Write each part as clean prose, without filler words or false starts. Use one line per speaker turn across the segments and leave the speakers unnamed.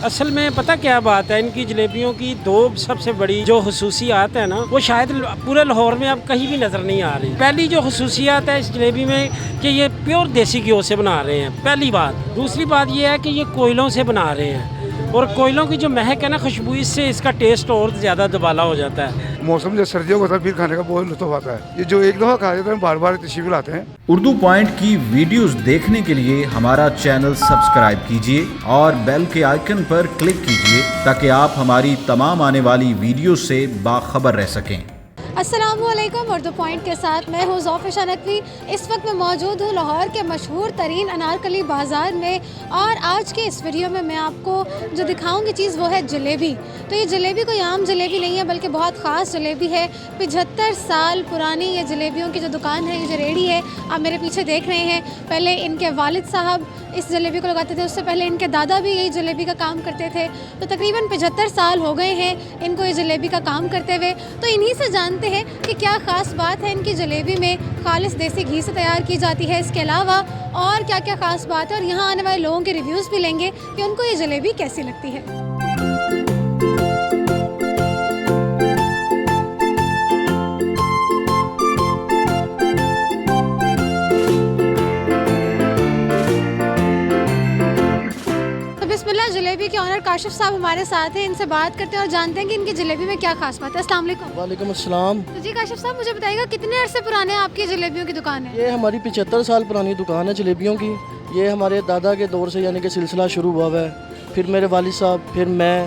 असल में पता क्या बात है, इनकी जलेबियों की दो सबसे बड़ी जो खसूसियात है ना, वो शायद पूरे लाहौर में अब कहीं भी नज़र नहीं आ रही। पहली जो खसूसियात है इस जलेबी में कि ये प्योर देसी घी से बना रहे हैं, पहली बात। दूसरी बात ये है कि ये कोयलों से बना रहे हैं और कोयलों की जो महक है ना, खुशबू, इससे इसका टेस्ट और ज़्यादा दुबाला हो जाता है।
मौसम जब सर्दियों का था फिर खाने का बहुत लुत्फ आता है। ये जो एक दफ़ा खा जाता है बार बार तशरीफ लाते हैं।
उर्दू पॉइंट की वीडियोस देखने के लिए हमारा चैनल सब्सक्राइब कीजिए और बेल के आइकन पर क्लिक कीजिए ताकि आप हमारी तमाम आने वाली वीडियो से बाखबर रह सकें।
अस्सलामुअलैकुम। उर्दू पॉइंट के साथ मैं हूँ ज़ौफ़िशा नकवी। इस वक्त मैं मौजूद हूँ लाहौर के मशहूर तरीन अनारकली बाज़ार में और आज के इस वीडियो में मैं आपको जो दिखाऊंगी चीज़ वो है जलेबी। तो ये जलेबी कोई आम जलेबी नहीं है बल्कि बहुत ख़ास जलेबी है। 75 साल पुरानी ये जलेबियों की जो दुकान है, ये जो रेहड़ी है आप मेरे पीछे देख रहे हैं, पहले इनके वालिद साहब इस जलेबी को लगाते थे, उससे पहले इनके दादा भी यही जलेबी का काम करते थे। तो तकरीबन 75 साल हो गए हैं इनको ये जलेबी का काम करते हुए। तो इन्हीं से जानते हैं कि क्या ख़ास बात है इनकी जलेबी में। खालिस देसी घी से तैयार की जाती है, इसके अलावा और क्या क्या ख़ास बात है, और यहाँ आने वाले लोगों के रिव्यूज़ भी लेंगे कि उनको ये जलेबी कैसी लगती है। बिस्मिल्लाह, जलेबी के ऑनर काशिफ साहब हमारे साथ हैं, इनसे बात करते हैं और जानते हैं कि इनकी जलेबी में क्या खास बात है। अस्सलाम वालेकुम।
वालेकुम अस्सलाम।
तो जी काशिफ साहब, मुझे बताइएगा कितने अरसे पुराने आपकी जलेबियों की दुकान है?
ये हमारी 75 साल पुरानी दुकान है जलेबियों की। ये हमारे दादा के दौर से यानी कि सिलसिला शुरू हुआ है, फिर मेरे वालिद साहब, फिर मैं,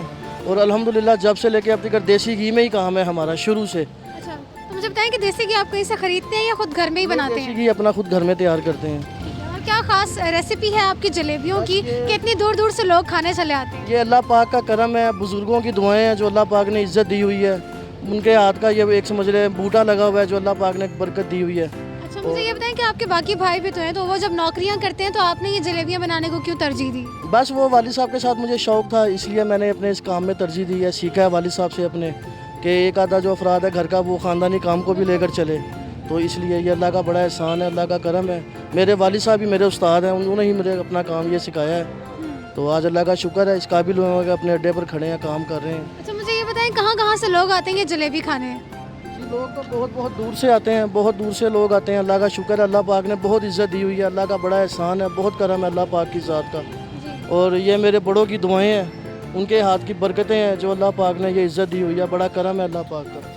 और अल्हम्दुलिल्लाह जब से लेके अब तक देसी घी में ही काम है हमारा शुरू से।
अच्छा, तो मुझे बताएं कि देसी घी आप कहीं से खरीदते हैं या खुद घर में ही बनाते हैं?
देसी घी अपना खुद घर में तैयार करते हैं।
और क्या खास रेसिपी है आपकी जलेबियों की कि इतनी दूर दूर से लोग खाने चले आते हैं?
ये अल्लाह पाक का करम है, बुज़ुर्गों की दुआएं हैं जो अल्लाह पाक ने इज़्ज़त दी हुई है। उनके हाथ का ये एक समझ रहे बूटा लगा हुआ है जो अल्लाह पाक ने बरकत दी हुई है।
अच्छा, मुझे ये बताएं कि आपके बाकी भाई भी तो हैं, तो वो जब नौकरियां करते हैं तो आपने ये जलेबियां बनाने को क्यों तरजीह दी?
बस वो वालिद साहब के साथ मुझे शौक़ था, इसलिए मैंने अपने इस काम में तरजीह दी है। सीखा है वालिद साहब से अपने कि एक आधा जो अफराद है घर का वो ख़ानदानी काम को भी लेकर चले, तो इसलिए ये अल्लाह का बड़ा एहसान है, अल्लाह का करम है। मेरे वालिद साहब भी मेरे उस्ताद हैं, उन्होंने ही मुझे अपना काम ये सिखाया है। तो आज अल्लाह का शुक्र है, इस काबिल हुए कि अपने अड्डे पर खड़े हैं, काम कर रहे हैं।
अच्छा, मुझे ये बताएं कहाँ कहाँ से लोग आते हैं ये जलेबी खाने?
लोग तो बहुत बहुत दूर से आते हैं, बहुत दूर से लोग आते हैं। अल्लाह का शुक्र है, अल्लाह पाक ने बहुत इज़्ज़त दी हुई है, अल्लाह का बड़ा एहसान है, बहुत करम है अल्लाह पाक की ज़ात का। और ये मेरे बड़ों की दुआएं हैं, उनके हाथ की बरकतें हैं जो अल्लाह पाक ने ये इज़्ज़त दी हुई है, बड़ा करम है अल्लाह पाक का।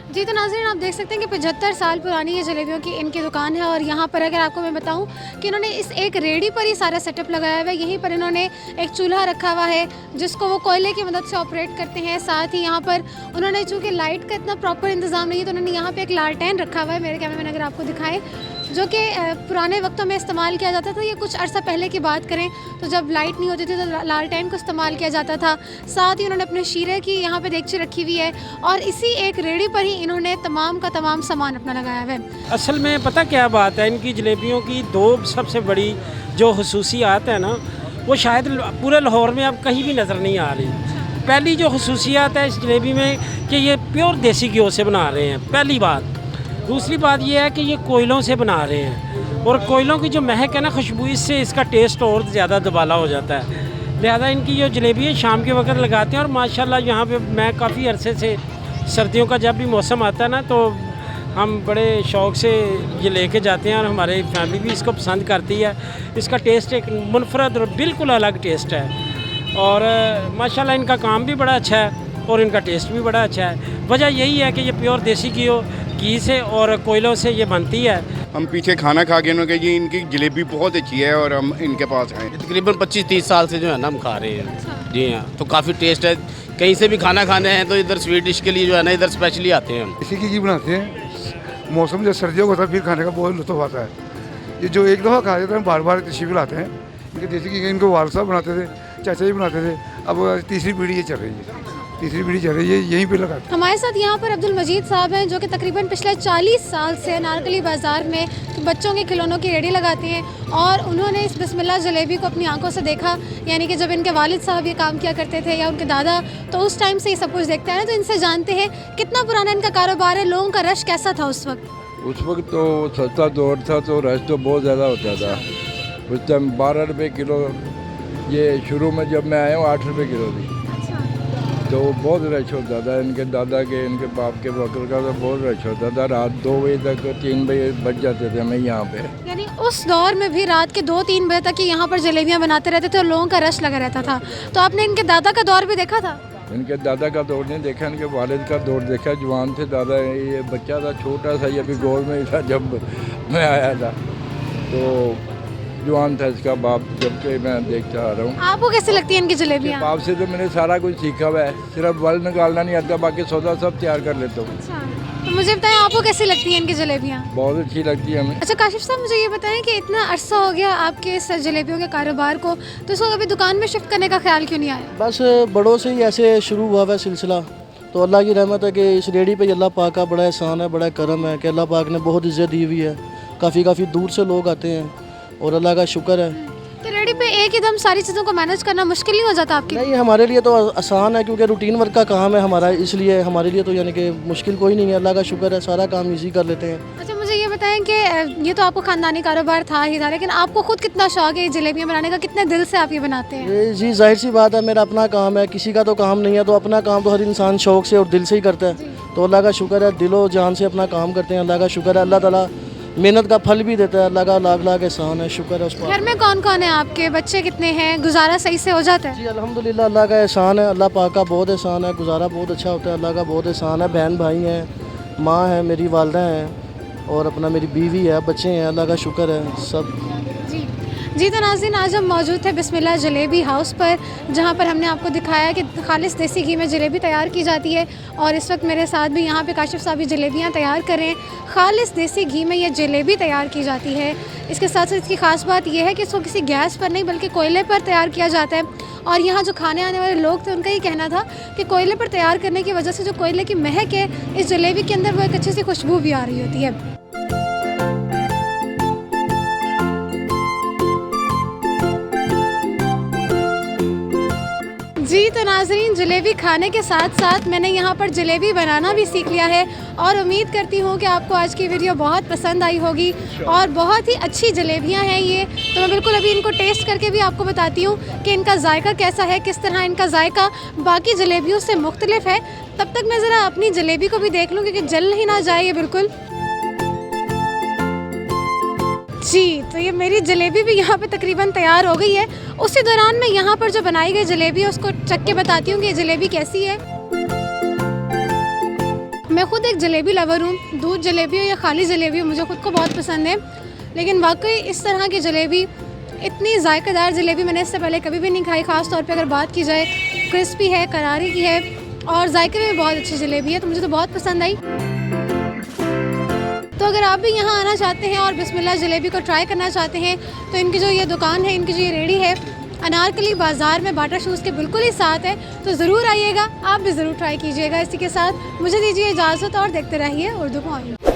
जी, तो नाज़रीन आप देख सकते हैं कि 75 साल पुरानी ये जलेबियों की इनकी दुकान है और यहाँ पर अगर आपको मैं बताऊँ कि इन्होंने इस एक रेहड़ी पर ही सारा सेटअप लगाया हुआ है। यहीं पर इन्होंने एक चूल्हा रखा हुआ है जिसको वो कोयले की मदद से ऑपरेट करते हैं। साथ ही यहाँ पर उन्होंने चूँकि लाइट का इतना प्रॉपर इंतज़ाम नहीं है तो उन्होंने यहाँ पर एक लालटेन रखा हुआ है, मेरे कैमरे में अगर आपको दिखाएँ, जो कि पुराने वक्तों में इस्तेमाल किया जाता था। ये कुछ अर्सा पहले की बात करें तो जब लाइट नहीं होती थी तो लालटेन को इस्तेमाल किया जाता था। साथ ही उन्होंने अपने शीरे की यहाँ पे देगची रखी हुई है और इसी एक रेहड़ी पर ही इन्होंने तमाम का तमाम सामान अपना लगाया हुआ है।
असल में पता क्या बात है, इनकी जलेबियों की दो सबसे बड़ी जो खसूसियात है ना, वो शायद पूरे लाहौर में अब कहीं भी नज़र नहीं आ रही। पहली जो खसूसियात है इस जलेबी में कि ये प्योर देसी घी से बना रहे हैं, पहली बात। दूसरी बात ये है कि ये कोयलों से बना रहे हैं और कोयलों की जो महक है ना, खुशबू, इससे इसका टेस्ट और ज़्यादा दुबाला हो जाता है। लिहाजा इनकी जो जलेबी है शाम के वक्त लगाते हैं और माशाल्लाह यहाँ पे मैं काफ़ी अरसे से सर्दियों का जब भी मौसम आता है ना तो हम बड़े शौक़ से ये लेके जाते हैं और हमारी फैमिली भी इसको पसंद करती है। इसका टेस्ट एक मुनफरद और बिल्कुल अलग टेस्ट है और माशाल्लाह इनका काम भी बड़ा अच्छा है और इनका टेस्ट भी बड़ा अच्छा है। वजह यही है कि ये प्योर देसी घी से और कोयलों से ये बनती है।
हम पीछे खाना खा के कि जी इनकी जलेबी बहुत अच्छी है और हम इनके पास आए।
तकरीबन 25-30 साल से जो है ना हम खा रहे हैं। जी हाँ, तो काफ़ी टेस्ट है। कहीं से भी खाना खाने हैं तो इधर स्वीट डिश के लिए जो है ना इधर स्पेशली आते हैं हम।
इसी की घी बनाते हैं। मौसम जब सर्दियों का था फिर खाने का बहुत लुत्फ आता है। ये जो एक दफ़ा खा जाता है बार बार तशरीफ लाते हैं। इनके देसी घी इनको वाल साहब बनाते थे, चाचा जी बनाते थे, अब तीसरी पीढ़ी ये चल रही है, तीसरी पीढ़ी चल रही है, यहीं पे लगा।
हमारे साथ यहाँ पर अब्दुल मजीद साहब हैं जो कि तकरीबन पिछले 40 साल से अनारकली बाज़ार में बच्चों के खिलौनों की रेडी लगाते हैं और उन्होंने इस बिस्मिल्लाह जलेबी को अपनी आंखों से देखा। यानी कि जब इनके वालिद साहब ये काम किया करते थे या उनके दादा, तो उस टाइम से ये सब कुछ देखते हैं। तो इनसे जानते हैं कितना पुराना इनका कारोबार है, लोगों का रश कैसा था उस वक्त?
उस वक्त तो सस्ता दौर था तो रश तो बहुत ज़्यादा होता था। उस टाइम 12 रुपये किलो ये शुरू में जब मैं आया हूँ 8 रुपये किलो थी, तो बहुत रश होता था। इनके दादा के, इनके बाप के बकर का तो बहुत रश होता था। रात 2 बजे तक 3 बजे बज जाते थे हमें यहाँ पे।
यानी उस दौर में भी रात के 2-3 बजे तक ही यहाँ पर जलेबियाँ बनाते रहते थे और लोगों का रश लगा रहता था। तो आपने इनके दादा का दौर भी देखा था?
इनके दादा का दौर नहीं देखा, इनके वालिद का दौर देखा। जवान थे दादा, ये बच्चा था छोटा सा, ये अभी गोद में ही था जब मैं आया था। तो जवान था इसका बाप, जब से मैं देखता आ रहा हूँ।
आपको कैसी लगती है इनकी जलेबियाँ?
बाप से तो मैंने सारा कुछ सीखा हुआ है, सिर्फ बल निकालना नहीं आता, बाकी सौदा सब तैयार कर लेता हूँ।
अच्छा, तो मुझे बताएं आपको कैसी लगती है इनकी जलेबियाँ?
बहुत अच्छी लगती है हमें।
अच्छा काशिफ साहब, मुझे ये बताएं कि इतना अरसा हो गया आपके इस जलेबियों के कारोबार को, तो इसको कभी दुकान में शिफ्ट करने का ख्याल क्यों नहीं आया?
बस बड़ों से ही ऐसे शुरू हुआ हुआ सिलसिला। तो अल्लाह की रहमत है कि इस रेडी पे अल्लाह पाक का बड़ा एहसान है, बड़ा करम है कि अल्लाह पाक ने बहुत इज़्ज़त दी हुई है। काफ़ी दूर से लोग आते हैं और अल्लाह का शुक्र है।
तो रेडी पे एक ही दम सारी चीज़ों को मैनेज करना मुश्किल नहीं हो जाता आपके लिए?
नहीं, हमारे लिए तो आसान है क्योंकि रूटीन वर्क का काम है हमारा, इसलिए हमारे लिए तो यानी कि मुश्किल कोई नहीं है। अल्लाह का शुक्र है, सारा काम इजी कर लेते हैं।
अच्छा मुझे ये बताएं कि ये तो आपको ख़ानदानी कारोबार था ही था, लेकिन आपको खुद कितना शौक है जलेबियाँ बनाने का? कितने दिल से आप ये बनाते हैं?
जी जाहिर सी बात है, मेरा अपना काम है, किसी का तो काम नहीं है। तो अपना काम तो हर इंसान शौक से और दिल से ही करता है। तो अल्लाह का शुक्र है, दिलो जान से अपना काम करते हैं। अल्लाह का शुक्र है, अल्लाह ताला मेहनत का फल भी देता है। अल्लाह का लाख लाख एहसान है, शुक्र है उस पर।
घर में कौन कौन है आपके? बच्चे कितने हैं? गुजारा सही से हो जाता है?
जी अल्हम्दुलिल्लाह, अल्लाह का एहसान है, अल्लाह पाक का बहुत एहसान है। गुजारा बहुत अच्छा होता है, अल्लाह का बहुत एहसान है। बहन भाई हैं, माँ है, मेरी वालदा हैं और अपना मेरी बीवी है, बच्चे हैं। अल्लाह का शुक्र है सब।
जी तो नाज़रीन, आज हम मौजूद थे बिस्मिल्लाह जलेबी हाउस पर, जहाँ पर हमने आपको दिखाया कि खालिस देसी घी में जलेबी तैयार की जाती है। और इस वक्त मेरे साथ भी यहाँ पे काशिफ साहब भी जलेबियाँ तैयार कर रहे हैं। खालिस देसी घी में ये जलेबी तैयार की जाती है। इसके साथ साथ इसकी ख़ास बात यह है कि इसको किसी गैस पर नहीं बल्कि कोयले पर तैयार किया जाता है। और यहाँ जो खाने आने वाले लोग थे उनका ये कहना था कि कोयले पर तैयार करने की वजह से जो कोयले की महक है इस जलेबी के अंदर, वो एक अच्छी सी खुशबू भी आ रही होती है। जी तो नाज़रीन, जलेबी खाने के साथ साथ मैंने यहाँ पर जलेबी बनाना भी सीख लिया है और उम्मीद करती हूँ कि आपको आज की वीडियो बहुत पसंद आई होगी। और बहुत ही अच्छी जलेबियाँ हैं ये, तो मैं बिल्कुल अभी इनको टेस्ट करके भी आपको बताती हूँ कि इनका जायका कैसा है, किस तरह इनका जायका बाकी जलेबियों से मुख्तलिफ है। तब तक मैं ज़रा अपनी जलेबी को भी देख लूँ क्योंकि जल ही ना जाए ये बिल्कुल। जी तो ये मेरी जलेबी भी यहाँ पे तकरीबन तैयार हो गई है। उसी दौरान मैं यहाँ पर जो बनाई गई जलेबी है उसको चख के बताती हूँ कि ये जलेबी कैसी है। मैं खुद एक जलेबी लवर हूँ, दूध जलेबी हो या खाली जलेबी हो मुझे खुद को बहुत पसंद है। लेकिन वाकई इस तरह की जलेबी, इतनी जायकेदार जलेबी मैंने इससे पहले कभी भी नहीं खाई। ख़ास तौर पे अगर बात की जाए, क्रिस्पी है, करारी की है और जायके में बहुत अच्छी जलेबी है, तो मुझे तो बहुत पसंद आई। तो अगर आप भी यहाँ आना चाहते हैं और बिस्मिल्लाह जलेबी को ट्राई करना चाहते हैं तो इनकी जो ये दुकान है, इनकी जो ये रेडी है, अनारकली बाज़ार में बाटा शूज़ के बिल्कुल ही साथ है। तो ज़रूर आइएगा, आप भी ज़रूर ट्राई कीजिएगा। इसी के साथ मुझे दीजिए इजाज़त और देखते रहिए उर्दू पॉइंट।